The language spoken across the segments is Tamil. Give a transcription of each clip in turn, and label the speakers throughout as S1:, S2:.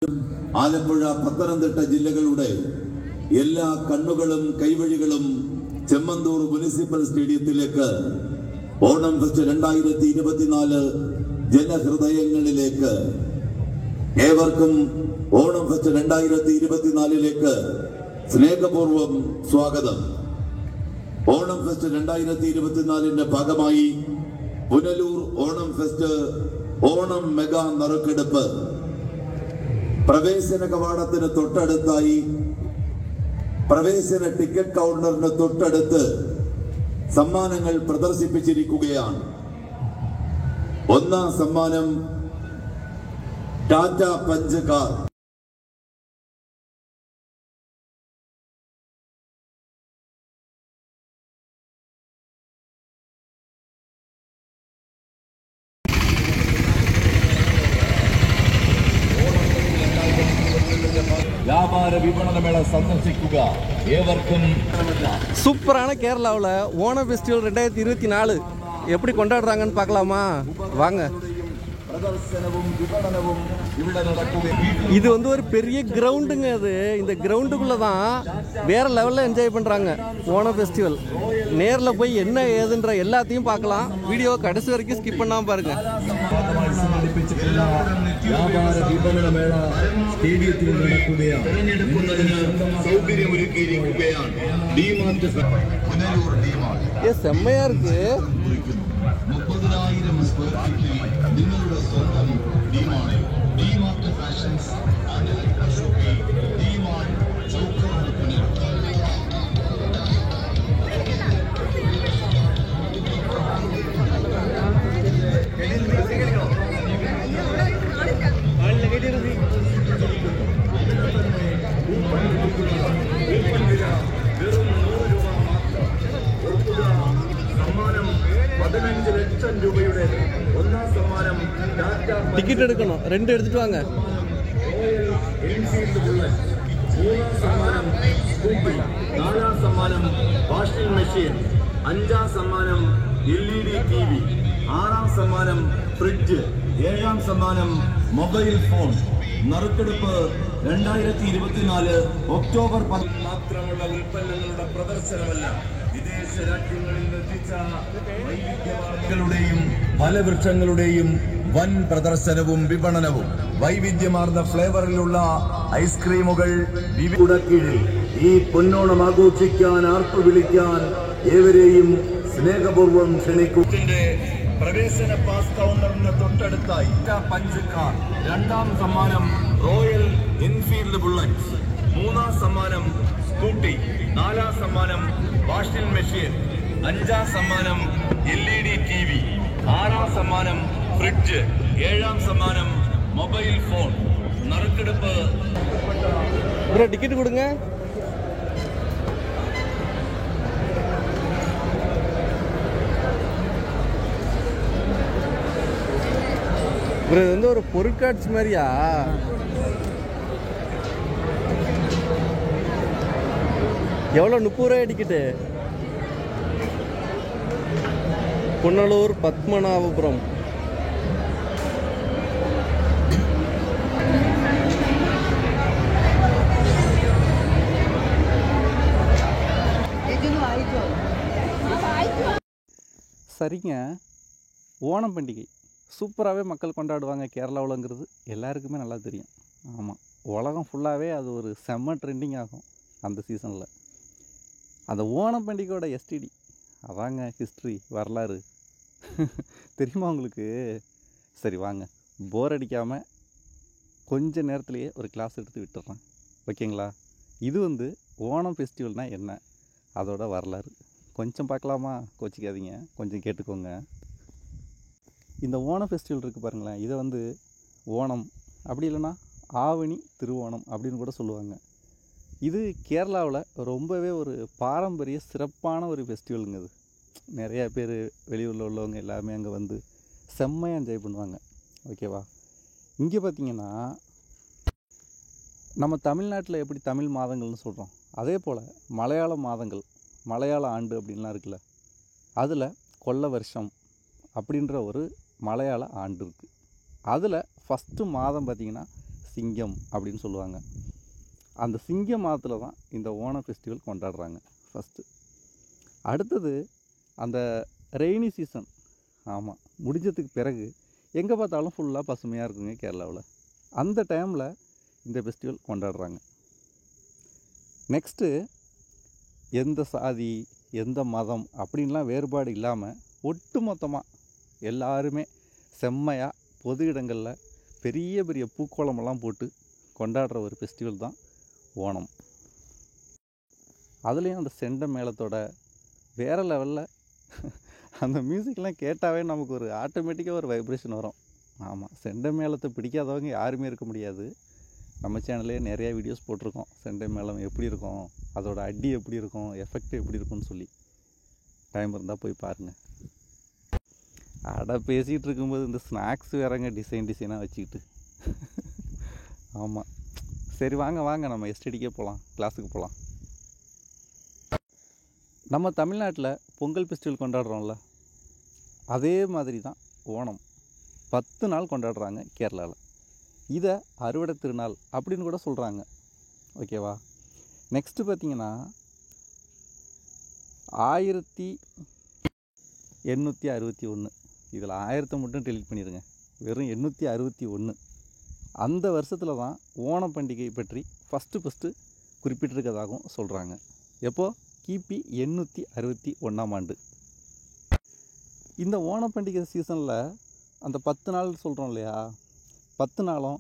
S1: ആലപ്പുഴ, പത്തനംതിട്ട ജില്ലകളുടെ എല്ലാ കണ്ണുകളും കൈവഴികളും ചെമ്മന്തൂർ മുനിസിപ്പൽ സ്റ്റേഡിയത്തിലേക്ക് ഓണം ഫെസ്റ്റ് 2024 ജനഹൃദയങ്ങളിലേക്ക് ഏവർക്കും ഓണം ഫെസ്റ്റ് 2024 സ്നേഹപൂർവ്വം സ്വാഗതം. ഓണം ഫെസ്റ്റ് 2024 ഭാഗമായി പുനലൂർ ഓണം ഫെസ്റ്റ് ഓണം മെഗാ നറുക്കെടുപ്പ് പ്രവേശന കവാടത്തിന് തൊട്ടടുത്തായി പ്രവേശന ടിക്കറ്റ് കൗണ്ടറിന് തൊട്ടടുത്ത് സമ്മാനങ്ങൾ പ്രദർശിപ്പിച്ചിരിക്കുകയാണ്. ഒന്നാം സമ്മാനം ടാറ്റ പഞ്ച് കാർ. വ്യാപാര വിപണനമേള സന്ദർശിക്കുക. ഏവർക്കും
S2: சூப்பரான கேரளாவில் ஓணம் ஃபெஸ்டிவல் 2024 எப்படி கொண்டாடுறாங்கன்னு பார்க்கலாமா? வாங்க. இது வந்து ஒரு பெரிய கிரவுண்டுங்க. அது இந்த கிரவுண்டுக்குள்ளே தான் வேறு லெவலில் என்ஜாய் பண்ணுறாங்க ஓணம் ஃபெஸ்டிவல். நேரில் போய் என்ன ஏதுன்ற எல்லாத்தையும் பார்க்கலாம். வீடியோ கடைசி வரைக்கும் ஸ்கிப் பண்ணாமல் பாருங்க. செம்மையா இருக்கு.
S1: 30,000 സ്ക്വയർ ഫീറ്റിൽ നിങ്ങളുടെ സ്വന്തം ഡിമാർട്ട്. ഡിമാർട്ട് ഫാഷൻസ് ആൻഡ് ഇലക്ട്രോഷോപ്പി. ഡിമാർട്ട് ചൗക്കോട് പുനലൂർ.
S2: டிக்கெட் எடுக்கணும். 2 எடுத்துட்டு வாங்க.
S1: നാലാം സമ്മാനം വാഷിംഗ് മെഷീൻ. 5ാം സമ്മാനം LED TV. 6ാം സമ്മാനം ഫ്രിഡ്ജ്. 7ാം സമ്മാനം മൊബൈൽ ഫോൺ. നറുക്കെടുപ്പ് 2024 ഒക്ടോബർ 10 മാത്രമുള്ള ഉൽപ്പന്നങ്ങളുടെ പ്രദർശനമല്ല, വിദേശ രാജ്യങ്ങളിൽ നിർമ്മിച്ച വൈവിധ്യമാർന്നങ്ങളുടെയും ഫലവൃക്ഷങ്ങളുടെയും വൻ പ്രദർശനവും വിപണനവും. വൈവിധ്യമാർന്ന ഫ്ലേവറിലുള്ള ഐസ്ക്രീമുകൾ വിവിധ കീഴിൽ ഈ പൊന്നോണം ആഘോഷിക്കാൻ ആർപ്പ് വിളിക്കാൻ ഏവരെയും സ്നേഹപൂർവ്വം ക്ഷണിക്കുന്നതിന്റെ പ്രവേശന പാസ് കൗണ്ടറിന് തൊട്ടടുത്തായി പഞ്ച് കാർ. 2ാം സമ്മാനം റോയൽ എൻഫീൽഡ് ബുള്ളറ്റ്. 3ാം സമ്മാനം സ്കൂട്ടി. 4ാം സമ്മാനം വാഷിംഗ് മെഷീൻ. 5ാം സമ്മാനം LED TV. 6ാം സമ്മാനം ഫ്രിഡ്ജ്. 7ാം സമ്മാനം മൊബൈൽ ഫോൺ. നറുക്കെടുപ്പ്.
S2: டிக்கெட் கொடுங்க. இது வந்து ஒரு பொருட்காட்சி மாதிரியா? எவ்வளோ? 30 ரூபாய் டிக்கெட்டு. புனலூர் பத்மநாபபுரம். சரிங்க. ஓணம் பண்டிகை சூப்பராகவே மக்கள் கொண்டாடுவாங்க கேரளாவில்ங்கிறது எல்லாருக்குமே நல்லா தெரியும். ஆமாம், உலகம் ஃபுல்லாகவே அது ஒரு செம்ம ட்ரெண்டிங் ஆகும் அந்த சீசனில். அந்த ஓணம் பண்டிகையோட எஸ்டிடி அதாங்க ஹிஸ்ட்ரி, வரலாறு. தெரியுமா உங்களுக்கு? சரி வாங்க, போர் அடிக்காமல் கொஞ்ச நேரத்துலையே ஒரு கிளாஸ் எடுத்து விட்டுறேன், ஓகேங்களா? இது வந்து ஓணம் ஃபெஸ்டிவல்னால் என்ன, அதோட வரலாறு கொஞ்சம் பார்க்கலாமா? கோச்சிக்காதீங்க, கொஞ்சம் கேட்டுக்கோங்க. இந்த ஓணம் ஃபெஸ்டிவல் இருக்குது பாருங்களேன், இதை வந்து ஓணம் அப்படி இல்லைன்னா ஆவணி திருவோணம் அப்படின்னு கூட சொல்லுவாங்க. இது கேரளாவில் ரொம்பவே ஒரு பாரம்பரிய சிறப்பான ஒரு ஃபெஸ்டிவலுங்க. அது நிறையா பேர் வெளியூரில் உள்ளவங்க எல்லாமே அங்கே வந்து செம்மையாக என்ஜாய் பண்ணுவாங்க, ஓகேவா? இங்கே பார்த்திங்கன்னா நம்ம தமிழ்நாட்டில் எப்படி தமிழ் மாதங்கள்னு சொல்கிறோம், அதே போல் மலையாள மாதங்கள், மலையாள ஆண்டு அப்படின்லாம் இருக்குல்ல, அதில் கொல்ல வருஷம் அப்படின்ற ஒரு மலையாள ஆண்டு இருக்குது. அதில் ஃபஸ்ட்டு மாதம் பார்த்திங்கன்னா சிங்கம் அப்படின்னு சொல்லுவாங்க. அந்த சிங்க மாதத்தில் தான் இந்த ஓணம் ஃபெஸ்டிவல் கொண்டாடுறாங்க ஃபஸ்ட்டு. அடுத்தது அந்த ரெய்னி சீசன், ஆமாம், முடிஞ்சதுக்கு பிறகு எங்கே பார்த்தாலும் ஃபுல்லாக பசுமையாக இருக்குங்க கேரளாவில். அந்த டைமில் இந்த ஃபெஸ்டிவல் கொண்டாடுறாங்க. நெக்ஸ்ட்டு எந்த சாதி எந்த மதம் அப்படின்லாம் வேறுபாடு இல்லாமல் ஒட்டு மொத்தமாக எல்லாருமே செம்மையாக பொது இடங்களில் பெரிய பெரிய பூக்கோளமெல்லாம் போட்டு கொண்டாடுற ஒரு ஃபெஸ்டிவல் தான் ஓணம். அதுலேயும் அந்த செண்டை மேளத்தோட வேறு லெவலில் அந்த மியூசிக்லாம் கேட்டாவே நமக்கு ஒரு ஆட்டோமேட்டிக்காக ஒரு வைப்ரேஷன் வரும். ஆமாம், செண்டை மேளத்தை பிடிக்காதவங்க யாருமே இருக்க முடியாது. நம்ம சேனல்லே நிறையா வீடியோஸ் போட்டிருக்கோம், செண்டை மேளம் எப்படி இருக்கும், அதோட அடி எப்படி இருக்கும், எஃபெக்ட் எப்படி இருக்கும்னு சொல்லி. டைம் இருந்தால் போய் பாருங்கள். பேசிகிட்டு இருக்கும்போது இந்த ஸ்நாக்ஸ் வேறங்க டிசைனாக வச்சுக்கிட்டு. ஆமாம், சரி வாங்க நம்ம எஸ்டடிக்கே போகலாம், கிளாஸுக்கு போகலாம். நம்ம தமிழ்நாட்டில் பொங்கல் ஃபெஸ்டிவல் கொண்டாடுறோம்ல, அதே மாதிரி தான் ஓணம் 10 நாள் கொண்டாடுறாங்க கேரளாவில். இதை அறுவடை திருநாள் அப்படின்னு கூட சொல்கிறாங்க. ஓகேவா? நெக்ஸ்ட்டு பார்த்திங்கன்னா 1861, இதில் 1000 மட்டும் டெலீட் பண்ணிடுங்க, வெறும் 861. அந்த வருஷத்தில் தான் ஓணம் பண்டிகை பற்றி ஃபஸ்ட்டு குறிப்பிட்டிருக்கதாகவும் சொல்கிறாங்க. எப்போது? கிபி 861ஆம் ஆண்டு. இந்த ஓணம் பண்டிகை சீசனில் அந்த 10 நாள் சொல்கிறோம் இல்லையா, 10 நாளும்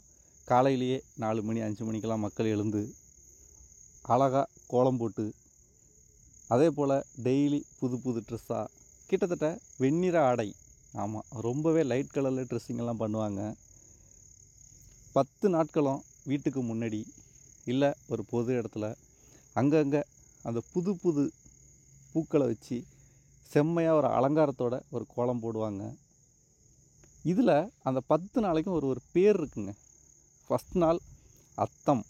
S2: காலையிலேயே 4 மணி 5 மணிக்கெல்லாம் மக்கள் எழுந்து அழகாக கோலம் போட்டு, அதே போல் டெய்லி புது ட்ரெஸ்ஸாக, கிட்டத்தட்ட வெண்ணிற ஆடை, ஆமாம், ரொம்பவே லைட் கலரில் ட்ரெஸ்ஸிங்கெல்லாம் பண்ணுவாங்க. 10 நாட்களும் வீட்டுக்கு முன்னாடி இல்லை ஒரு பொது இடத்துல அங்கங்கே அந்த புது பூக்களை வச்சு செம்மையாக ஒரு அலங்காரத்தோட ஒரு கோலம் போடுவாங்க. இதில் அந்த 10 நாளைக்கும் ஒரு பேர் இருக்குங்க. ஃபஸ்ட் நாள் அத்தம்,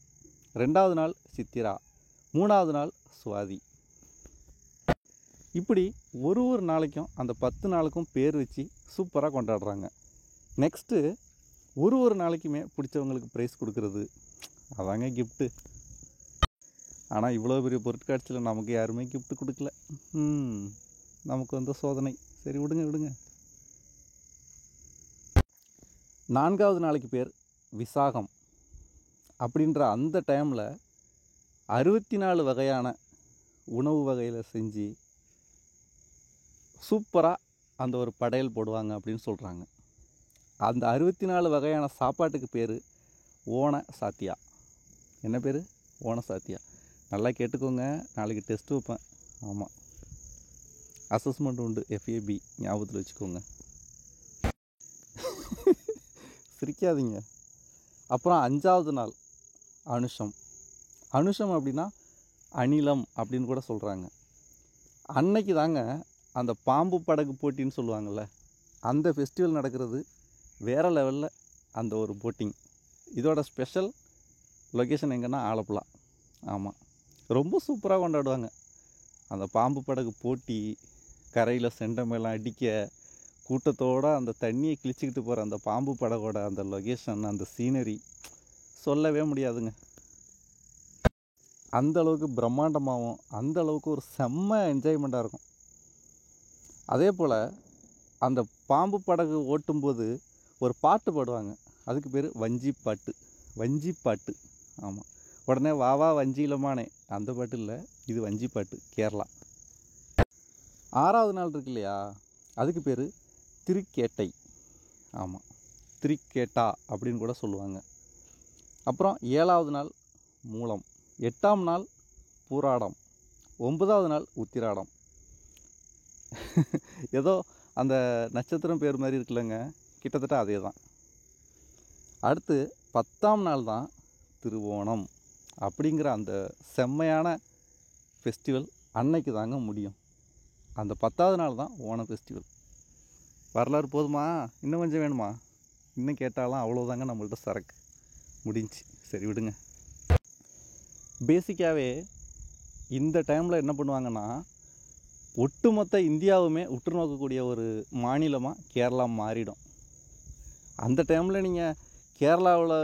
S2: 2வது நாள் சித்திரா, 3வது நாள் சுவாதி. இப்படி ஒரு நாளைக்கும் அந்த 10 நாளுக்கும் பேர் வச்சு சூப்பராக கொண்டாடுறாங்க. நெக்ஸ்ட்டு ஒரு நாளைக்குமே பிடிச்சவங்களுக்கு ப்ரைஸ் கொடுக்குறது, அதாங்க கிஃப்ட்டு. ஆனால் இவ்வளோ பெரிய பொருட்காட்சியில் நமக்கு யாருமே கிஃப்ட் கொடுக்கல. நமக்கு வந்த சோதனை. சரி விடுங்க. 4வது நாளைக்கு பேர் விசாகம். அப்படின்ற அந்த டைமில் 64 வகையான உணவு வகையில் செஞ்சு சூப்பராக அந்த ஒரு படையல் போடுவாங்க அப்படின்னு சொல்கிறாங்க. அந்த 64 வகையான சாப்பாட்டுக்கு பேர் ஓண சாத்தியா. என்ன பேர்? ஓண சாத்தியா. நல்லா கேட்டுக்கோங்க, நாளைக்கு டெஸ்ட்டு வைப்பேன். ஆமாம், அசஸ்மெண்ட் உண்டு, FAB, ஞாபகத்தில் வச்சுக்கோங்க. சிரிக்காதீங்க. அப்புறம் 5வது நாள் அனுஷம். அனுஷம் அப்படின்னா அணிலம் அப்படின்னு கூட சொல்கிறாங்க. அன்னைக்கு தாங்க அந்த பாம்பு படகு போட்டின்னு சொல்லுவாங்கள்ல, அந்த ஃபெஸ்டிவல் நடக்கிறது. வேறு லெவலில் அந்த ஒரு போட்டிங். இதோட ஸ்பெஷல் லொக்கேஷன் எங்கன்னா ஆலப்புழா. ஆமாம், ரொம்ப சூப்பராக கொண்டாடுவாங்க. அந்த பாம்பு படகு போட்டி, கரையில் செண்டமெல்லாம் அடிக்க, கூட்டத்தோடு அந்த தண்ணியை கிழிச்சிக்கிட்டு போகிற அந்த பாம்பு படகோட அந்த லொக்கேஷன், அந்த சீனரி சொல்லவே முடியாதுங்க. அந்தளவுக்கு பிரம்மாண்டமாகவும் அந்தளவுக்கு ஒரு செம்ம என்ஜாய்மெண்ட்டாக இருக்கும். அதே போல் அந்த பாம்பு படகு ஓட்டும்போது ஒரு பாட்டு பாடுவாங்க, அதுக்கு பேர் வஞ்சி பாட்டு. ஆமாம், உடனே வா வஞ்சியிலமானே, அந்த பாட்டு இல்லை, இது வஞ்சி பாட்டு, கேரளா. 6வது நாள் இருக்கு இல்லையா, அதுக்கு பேர் திருக்கேட்டை. ஆமாம், திருக்கேட்டா அப்படின்னு கூட சொல்லுவாங்க. அப்புறம் 7வது நாள் மூலம், 8ஆம் நாள் பூராடம், 9வது நாள் உத்திராடம். ஏதோ அந்த நட்சத்திரம் பேர் மாதிரி இருக்குல்லங்க, கிட்டத்தட்ட அதே தான். அடுத்து 10ஆம் நாள் தான் திருவோணம் அப்படிங்கிற அந்த செம்மையான ஃபெஸ்டிவல் அன்னைக்கு தாங்க முடியும். அந்த 10வது நாள் தான் ஓணம் ஃபெஸ்டிவல். வரலாறு போதுமா? இன்னும் கொஞ்சம் வேணுமா? இன்னும் கேட்டாலும் அவ்வளோதாங்க நம்மள்ட்ட சரக்கு முடிஞ்சு. சரி விடுங்க. பேசிக்காகவே இந்த டைமில் என்ன பண்ணுவாங்கன்னா, ஒட்டுமொத்த இந்தியாவுமே உற்று நோக்கக்கூடிய ஒரு மாநிலமாக கேரளா மாறிடும். அந்த டைமில் நீங்கள் கேரளாவில்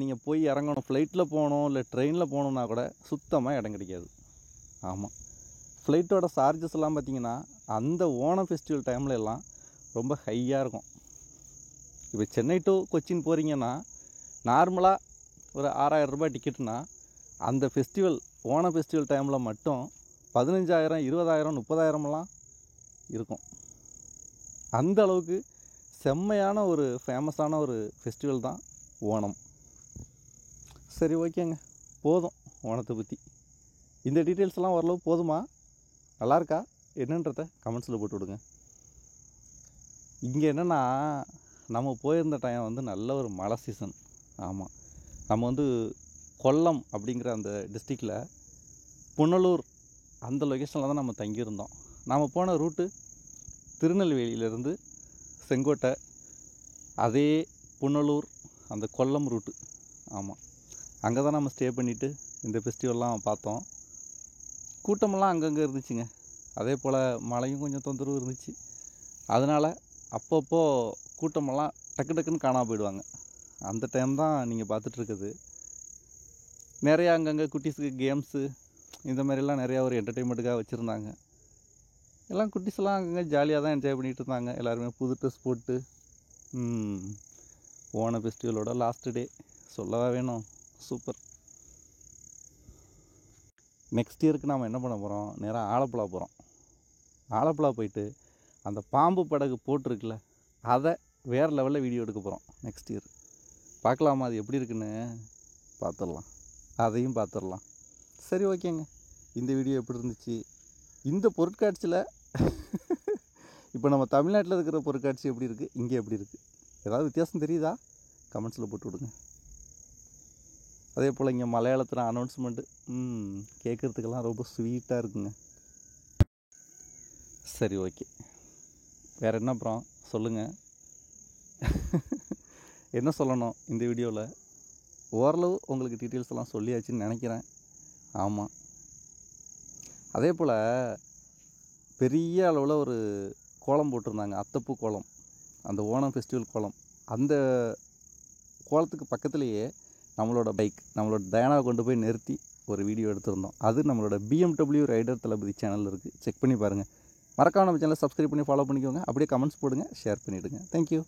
S2: நீங்கள் போய் இறங்கணும், ஃப்ளைட்டில் போகணும் இல்லை ட்ரெயினில் போகணுன்னா கூட சுத்தமாக இடம் கிடைக்காது. ஆமாம், ஃப்ளைட்டோட சார்ஜஸ்லாம் பார்த்திங்கன்னா அந்த ஓணம் ஃபெஸ்டிவல் டைமில் எல்லாம் ரொம்ப ஹையாக இருக்கும். இப்போ சென்னை டு கொச்சின் போகிறீங்கன்னா நார்மலாக ஒரு 6000 ரூபாய் டிக்கெட்டுனா அந்த ஃபெஸ்டிவல் ஓணம் ஃபெஸ்டிவல் டைமில் மட்டும் 15,000 20,000 30,000லாம் இருக்கும். அந்த அளவுக்கு செம்மையான ஒரு ஃபேமஸான ஒரு ஃபெஸ்டிவல் தான் ஓணம். சரி, ஓகேங்க, போதும் ஓணத்தை பற்றி. இந்த டீட்டெயில்ஸ்லாம் ஓரளவு போதுமா? நல்லாயிருக்கா என்னன்றத கமெண்ட்ஸில் போட்டு விடுங்க. இங்கே என்னென்னா, நம்ம போயிருந்த டைம் வந்து நல்ல ஒரு மழை சீசன். ஆமாம், நம்ம வந்து கொல்லம் அப்படிங்கிற அந்த டிஸ்ட்ரிக்டில் புனலூர் அந்த லொக்கேஷனில் தான் நம்ம தங்கியிருந்தோம். நாம் போன ரூட்டு திருநெல்வேலியிலேருந்து செங்கோட்டை, அதே புனலூர் அந்த கொல்லம் ரூட்டு. ஆமாம், அங்கே தான் நம்ம ஸ்டே பண்ணிவிட்டு இந்த ஃபெஸ்டிவல்லாம் பார்த்தோம். கூட்டமெல்லாம் அங்கங்கே இருந்துச்சுங்க. அதே போல் மழையும் கொஞ்சம் தொந்தரவு இருந்துச்சு. அதனால் அப்பப்போ கூட்டமெல்லாம் டக்கு டக்குன்னு காணாமல் போயிடுவாங்க. அந்த டைம் தான் நீங்கள் பார்த்துட்ருக்குது. நிறையா அங்கங்கே குட்டீஸுக்கு கேம்ஸு இந்த மாதிரிலாம் நிறையா ஒரு என்டர்டெயின்மெண்ட்டுக்காக வச்சுருந்தாங்க. எல்லாம் குட்டீஸ்லாம் அங்கங்கே ஜாலியாக தான் என்ஜாய் பண்ணிகிட்டு இருந்தாங்க. எல்லாருமே புது ட்ரெஸ் போட்டு. ஓணம் ஃபெஸ்டிவலோட லாஸ்ட் டே சொல்லவா வேணும், சூப்பர். நெக்ஸ்ட் இயருக்கு நாம் என்ன பண்ண போகிறோம், நேராக ஆலப்புழா போகிறோம். ஆலப்புழா போயிட்டு அந்த பாம்பு படகு போட்டிருக்குல்ல, அதை வேறு லெவலில் வீடியோ எடுக்க போகிறோம் நெக்ஸ்ட் இயர். பார்க்கலாமா அது எப்படி இருக்குன்னு பார்த்துடலாம், அதையும் பார்த்துடலாம். சரி, ஓகேங்க, இந்த வீடியோ எப்படி இருந்துச்சு? இந்த பொருட்காட்சியில் இப்போ நம்ம தமிழ்நாட்டில் இருக்கிற பொருட்காட்சி எப்படி இருக்குது, இங்கே எப்படி இருக்குது, ஏதாவது வித்தியாசம் தெரியுதா? கமெண்ட்ஸில் போட்டு விடுங்க. அதே போல் இங்கே மலையாளத்தில் அனௌன்ஸ்மெண்ட்டு கேட்குறதுக்கெல்லாம் ரொம்ப ஸ்வீட்டாக இருக்குங்க. சரி, ஓகே, வேறு என்ன அப்புறம் சொல்லுங்கள். என்ன சொல்லணும் இந்த வீடியோவில்? ஓரளவு உங்களுக்கு டீட்டெயில்ஸ் எல்லாம் சொல்லியாச்சுன்னு நினைக்கிறேன். ஆமாம், அதே போல் பெரிய அளவில் ஒரு கோலம் போட்டிருந்தாங்க, அத்தப்பூ கோலம், அந்த ஓணம் ஃபெஸ்டிவல் கோலம். அந்த கோலத்துக்கு பக்கத்துலேயே நம்மளோட பைக், நம்மளோட டயானாவை கொண்டு போய் நிறுத்தி ஒரு வீடியோ எடுத்திருந்தோம். அது நம்மளோட BMW ரைடர் தளபதி சேனலில் இருக்குது, செக் பண்ணி பாருங்கள். மறக்காம நம்ம சேனலை சப்ஸ்கிரைப் பண்ணி ஃபாலோ பண்ணிக்கோங்க. அப்படியே கமெண்ட்ஸ் போடுங்க, ஷேர் பண்ணிவிடுங்க. தேங்க்யூ.